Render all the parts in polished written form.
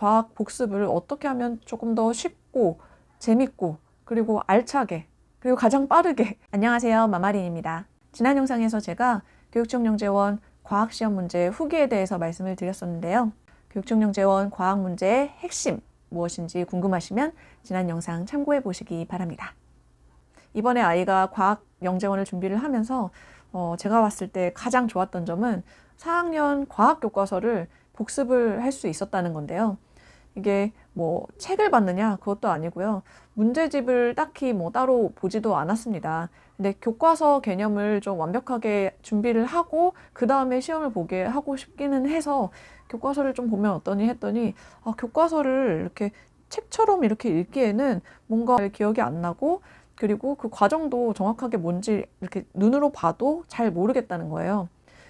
과학 복습을 어떻게 하면 조금 더 쉽고 재밌고 그리고 알차게 그리고 가장 빠르게. 안녕하세요, 마마린입니다. 지난 영상에서 제가 교육청영재원 과학시험 문제 후기에 대해서 말씀을 드렸었는데요. 교육청영재원 과학 문제의 핵심 무엇인지 궁금하시면 지난 영상 참고해 보시기 바랍니다. 이번에 아이가 과학 영재원을 준비를 하면서 제가 봤을 때 가장 좋았던 점은 4학년 과학 교과서를 복습을 할 수 있었다는 건데요. 이게 뭐 책을 봤느냐 그것도 아니고요. 문제집을 딱히 뭐 따로 보지도 않았습니다. 근데 교과서 개념을 좀 완벽하게 준비를 하고 그 다음에 시험을 보게 하고 싶기는 해서 교과서를 좀 보면 어떠니 했더니 교과서를 이렇게 책처럼 이렇게 읽기에는 뭔가 기억이 안 나고 그리고 그 과정도 정확하게 뭔지 이렇게 눈으로 봐도 잘 모르겠다는 거예요.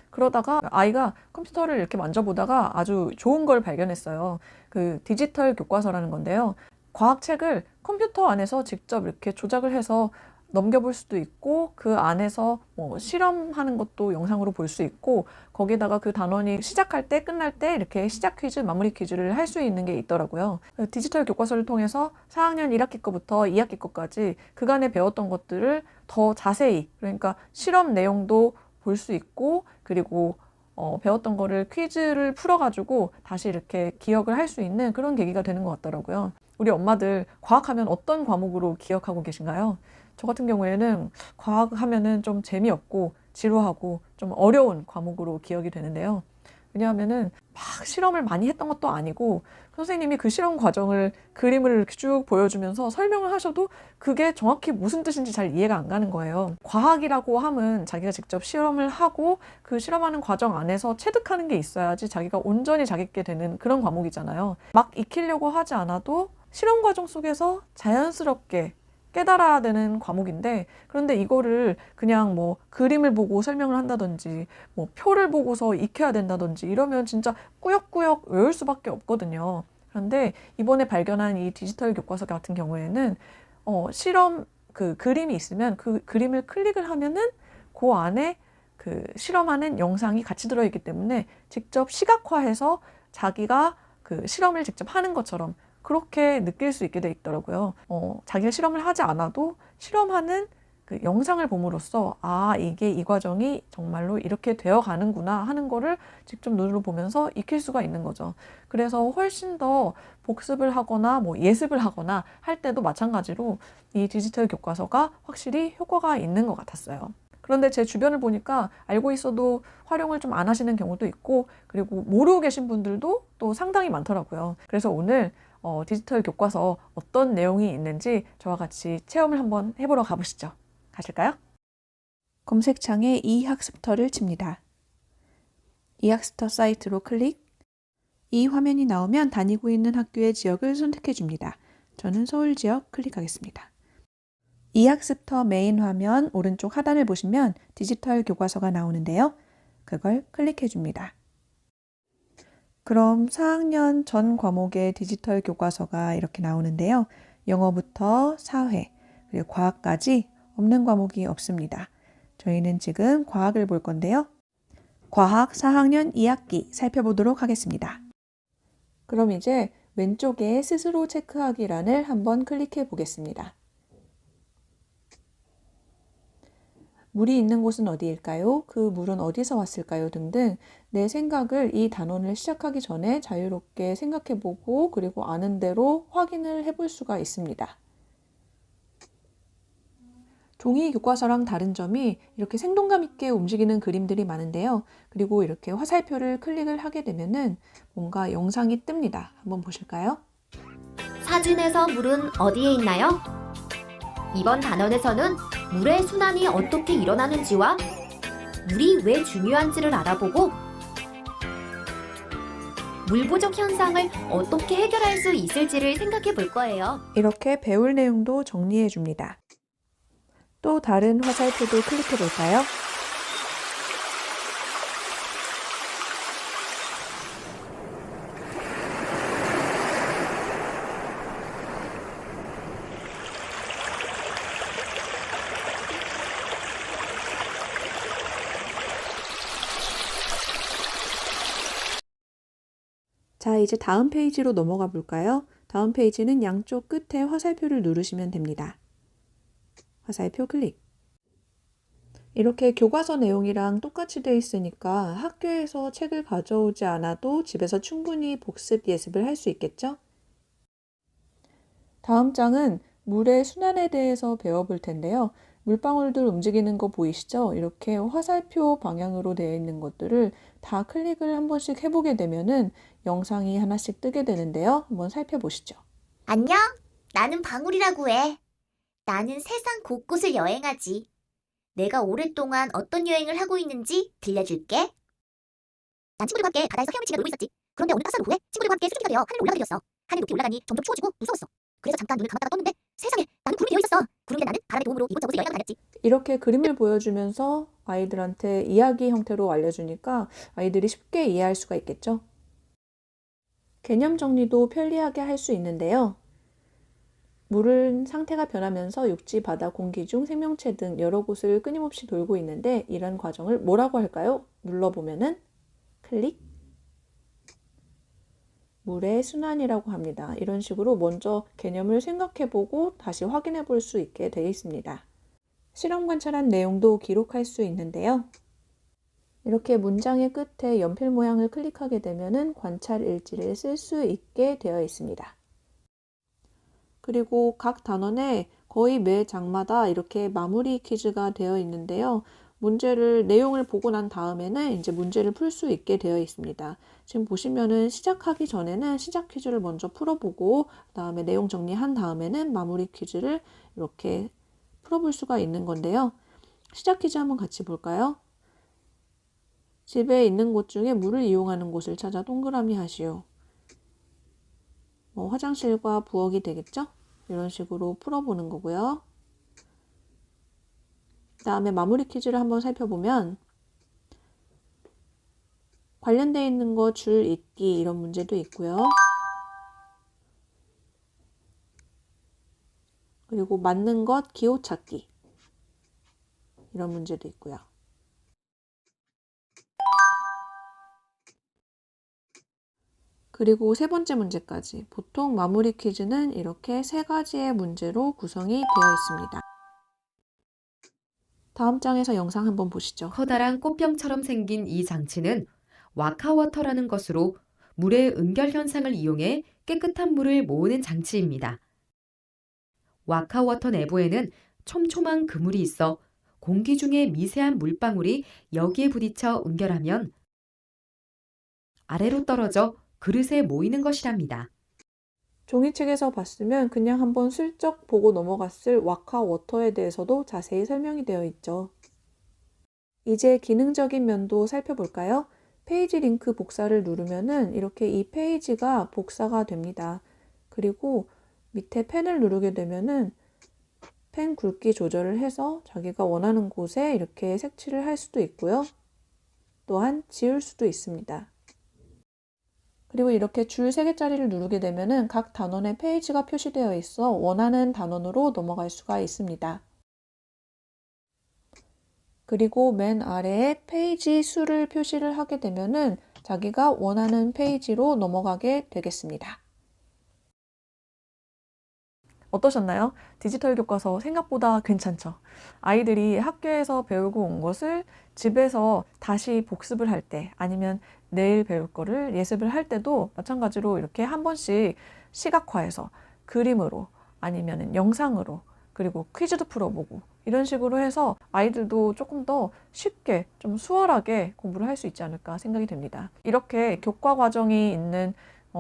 그러다가 아이가 컴퓨터를 이렇게 만져보다가 아주 좋은 걸 발견했어요. 그 디지털 교과서라는 건데요. 과학책을 컴퓨터 안에서 직접 이렇게 조작을 해서 넘겨볼 수도 있고 그 안에서 뭐 실험하는 것도 영상으로 볼 수 있고 거기다가 그 단원이 시작할 때 끝날 때 이렇게 시작 퀴즈, 마무리 퀴즈를 할 수 있는 게 있더라고요. 디지털 교과서를 통해서 4학년 1학기 거부터 2학기 거까지 그간에 배웠던 것들을 더 자세히, 그러니까 실험 내용도 볼 수 있고 그리고 배웠던 거를 퀴즈를 풀어가지고 다시 이렇게 기억을 할 수 있는 그런 계기가 되는 것 같더라고요. 우리 엄마들 과학하면 어떤 과목으로 기억하고 계신가요? 저 같은 경우에는 과학하면은 좀 재미없고 지루하고 좀 어려운 과목으로 기억이 되는데요. 왜냐하면은 막 실험을 많이 했던 것도 아니고 선생님이 그 실험 과정을 그림을 이렇게 쭉 보여주면서 설명을 하셔도 그게 정확히 무슨 뜻인지 잘 이해가 안 가는 거예요. 과학이라고 하면 자기가 직접 실험을 하고 그 실험하는 과정 안에서 체득하는 게 있어야지 자기가 온전히 자기게 되는 그런 과목이잖아요. 막 익히려고 하지 않아도 실험 과정 속에서 자연스럽게 깨달아야 되는 과목인데, 그런데 이거를 그냥 뭐 그림을 보고 설명을 한다든지 뭐 표를 보고서 익혀야 된다든지 이러면 진짜 꾸역꾸역 외울 수밖에 없거든요. 그런데 이번에 발견한 이 디지털 교과서 같은 경우에는 실험 그 그림이 있으면 그 그림을 클릭을 하면은 그 안에 그 실험하는 영상이 같이 들어있기 때문에 직접 시각화해서 자기가 그 실험을 직접 하는 것처럼 그렇게 느낄 수 있게 돼 있더라고요. 자기가 실험을 하지 않아도 실험하는 그 영상을 봄으로써 이게 이 과정이 정말로 이렇게 되어 가는구나 하는 거를 직접 눈으로 보면서 익힐 수가 있는 거죠. 그래서 훨씬 더 복습을 하거나 뭐 예습을 하거나 할 때도 마찬가지로 이 디지털 교과서가 확실히 효과가 있는 것 같았어요. 그런데 제 주변을 보니까 알고 있어도 활용을 좀 안 하시는 경우도 있고 그리고 모르고 계신 분들도 또 상당히 많더라고요. 그래서 오늘 디지털 교과서 어떤 내용이 있는지 저와 같이 체험을 한번 해보러 가보시죠. 가실까요? 검색창에 이학습터를 칩니다. 이학습터 사이트로 클릭. 이 화면이 나오면 다니고 있는 학교의 지역을 선택해 줍니다. 저는 서울 지역 클릭하겠습니다. 이학습터 메인 화면 오른쪽 하단을 보시면 디지털 교과서가 나오는데요. 그걸 클릭해 줍니다. 그럼 4학년 전 과목의 디지털 교과서가 이렇게 나오는데요. 영어부터 사회, 그리고 과학까지 없는 과목이 없습니다. 저희는 지금 과학을 볼 건데요. 과학 4학년 2학기 살펴보도록 하겠습니다. 그럼 이제 왼쪽에 스스로 체크하기란을 한번 클릭해 보겠습니다. 물이 있는 곳은 어디일까요? 그 물은 어디서 왔을까요? 등등 내 생각을 이 단원을 시작하기 전에 자유롭게 생각해보고 그리고 아는 대로 확인을 해볼 수가 있습니다. 종이 교과서랑 다른 점이 이렇게 생동감 있게 움직이는 그림들이 많은데요. 그리고 이렇게 화살표를 클릭을 하게 되면은 뭔가 영상이 뜹니다. 한번 보실까요? 사진에서 물은 어디에 있나요? 이번 단원에서는 물의 순환이 어떻게 일어나는지와 물이 왜 중요한지를 알아보고 물 부족 현상을 어떻게 해결할 수 있을지를 생각해 볼 거예요. 이렇게 배울 내용도 정리해 줍니다. 또 다른 화살표도 클릭해 볼까요? 자, 이제 다음 페이지로 넘어가 볼까요? 다음 페이지는 양쪽 끝에 화살표를 누르시면 됩니다. 화살표 클릭. 이렇게 교과서 내용이랑 똑같이 되어 있으니까 학교에서 책을 가져오지 않아도 집에서 충분히 복습 예습을 할 수 있겠죠? 다음 장은 물의 순환에 대해서 배워볼 텐데요. 물방울들 움직이는 거 보이시죠? 이렇게 화살표 방향으로 되어 있는 것들을 다 클릭을 한 번씩 해보게 되면은 영상이 하나씩 뜨게 되는데요. 한번 살펴보시죠. 안녕, 나는 방울이라고 해. 나는 세상 곳곳을 여행하지. 내가 오랫동안 어떤 여행을 하고 있는지 들려줄게. 난 친구들과 함께 바다에서 헤엄치며 놀고 있었지. 그런데 오늘 파서는 오후에 친구들과 함께 수증기가 되어 하늘로 올라가게 되었어. 하늘 높이 올라가니 점점 추워지고 무서웠어. 그래서 잠깐 눈을 감았다가 떴는데 세상에, 나는 구름이 되어 있었어. 구름에 나는 바람의 도움으로 이곳저곳을 여행하고 다녔지. 이렇게 그림을 보여주면서 아이들한테 이야기 형태로 알려주니까 아이들이 쉽게 이해할 수가 있겠죠? 개념 정리도 편리하게 할 수 있는데요. 물은 상태가 변하면서 육지, 바다, 공기 중 생명체 등 여러 곳을 끊임없이 돌고 있는데 이런 과정을 뭐라고 할까요? 눌러보면은 클릭. 물의 순환이라고 합니다. 이런 식으로 먼저 개념을 생각해보고 다시 확인해 볼 수 있게 되어 있습니다. 실험 관찰한 내용도 기록할 수 있는데요. 이렇게 문장의 끝에 연필 모양을 클릭하게 되면은 관찰 일지를 쓸 수 있게 되어 있습니다. 그리고 각 단원에 거의 매 장마다 이렇게 마무리 퀴즈가 되어 있는데요. 내용을 보고 난 다음에는 이제 문제를 풀 수 있게 되어 있습니다. 지금 보시면은 시작하기 전에는 시작 퀴즈를 먼저 풀어보고, 그다음에 내용 정리한 다음에는 마무리 퀴즈를 이렇게 풀어볼 수가 있는 건데요. 시작 퀴즈 한번 같이 볼까요? 집에 있는 곳 중에 물을 이용하는 곳을 찾아 동그라미 하시오. 화장실과 부엌이 되겠죠? 이런 식으로 풀어보는 거고요. 그 다음에 마무리 퀴즈를 한번 살펴보면 관련되어 있는 거 줄 잇기 이런 문제도 있고요. 그리고 맞는 것 기호 찾기 이런 문제도 있고요. 그리고 세 번째 문제까지. 보통 마무리 퀴즈는 이렇게 세 가지의 문제로 구성이 되어 있습니다. 다음 장에서 영상 한번 보시죠. 커다란 꽃병처럼 생긴 이 장치는 와카워터라는 것으로 물의 응결 현상을 이용해 깨끗한 물을 모으는 장치입니다. 와카워터 내부에는 촘촘한 그물이 있어 공기 중에 미세한 물방울이 여기에 부딪혀 응결하면 아래로 떨어져 그릇에 모이는 것이랍니다. 종이책에서 봤으면 그냥 한번 슬쩍 보고 넘어갔을 와카워터에 대해서도 자세히 설명이 되어 있죠. 이제 기능적인 면도 살펴볼까요? 페이지 링크 복사를 누르면은 이렇게 이 페이지가 복사가 됩니다. 그리고 밑에 펜을 누르게 되면은 펜 굵기 조절을 해서 자기가 원하는 곳에 이렇게 색칠을 할 수도 있고요. 또한 지울 수도 있습니다. 그리고 이렇게 줄 3개짜리를 누르게 되면은 각 단원의 페이지가 표시되어 있어 원하는 단원으로 넘어갈 수가 있습니다. 그리고 맨 아래에 페이지 수를 표시를 하게 되면은 자기가 원하는 페이지로 넘어가게 되겠습니다. 어떠셨나요? 디지털 교과서 생각보다 괜찮죠? 아이들이 학교에서 배우고 온 것을 집에서 다시 복습을 할 때 아니면 내일 배울 거를 예습을 할 때도 마찬가지로 이렇게 한 번씩 시각화해서 그림으로 아니면 영상으로 그리고 퀴즈도 풀어보고 이런 식으로 해서 아이들도 조금 더 쉽게 좀 수월하게 공부를 할 수 있지 않을까 생각이 됩니다. 이렇게 교과 과정이 있는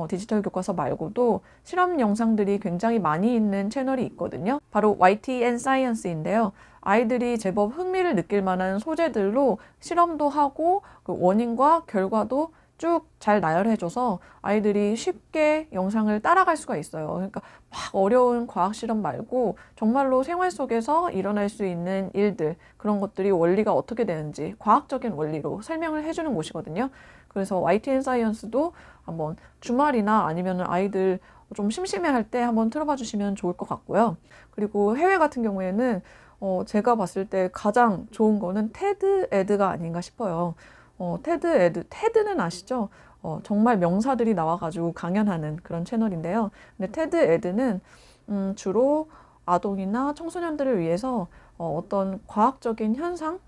디지털 교과서 말고도 실험 영상들이 굉장히 많이 있는 채널이 있거든요. 바로 YTN Science인데요. 아이들이 제법 흥미를 느낄 만한 소재들로 실험도 하고 그 원인과 결과도 쭉 잘 나열해줘서 아이들이 쉽게 영상을 따라갈 수가 있어요. 그러니까 막 어려운 과학 실험 말고 정말로 생활 속에서 일어날 수 있는 일들, 그런 것들이 원리가 어떻게 되는지 과학적인 원리로 설명을 해주는 곳이거든요. 그래서 YTN 사이언스도 한번 주말이나 아니면 아이들 좀 심심해할 때 한번 틀어봐 주시면 좋을 것 같고요. 그리고 해외 같은 경우에는 제가 봤을 때 가장 좋은 거는 테드 에드가 아닌가 싶어요. 테드는 아시죠? 정말 명사들이 나와가지고 강연하는 그런 채널인데요. 근데 테드 에드는 주로 아동이나 청소년들을 위해서 어떤 과학적인 현상에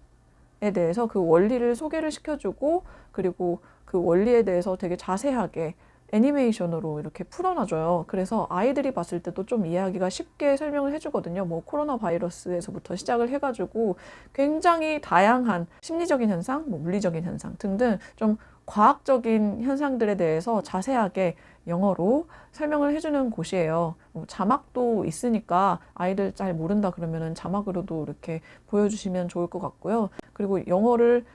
대해서 그 원리를 소개를 시켜주고, 그리고 그 원리에 대해서 되게 자세하게 애니메이션으로 이렇게 풀어놔줘요. 그래서 아이들이 봤을 때도 좀 이해하기가 쉽게 설명을 해주거든요. 뭐 코로나 바이러스에서부터 시작을 해가지고 굉장히 다양한 심리적인 현상, 뭐 물리적인 현상 등등 좀 과학적인 현상들에 대해서 자세하게 영어로 설명을 해주는 곳이에요. 자막도 있으니까 아이들 잘 모른다 그러면은 자막으로도 이렇게 보여주시면 좋을 것 같고요. 그리고 영어를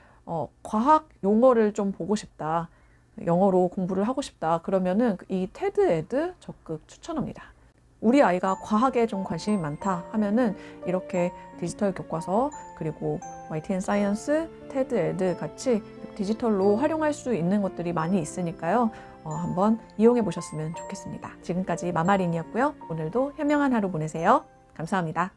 과학 용어를 좀 보고 싶다, 영어로 공부를 하고 싶다 그러면은 이 테드 에드 적극 추천합니다. 우리 아이가 과학에 좀 관심이 많다 하면은 이렇게 디지털 교과서, 그리고 YTN 사이언스, 테드 에드 같이 디지털로 활용할 수 있는 것들이 많이 있으니까요. 한번 이용해 보셨으면 좋겠습니다. 지금까지 마마린이었고요. 오늘도 현명한 하루 보내세요. 감사합니다.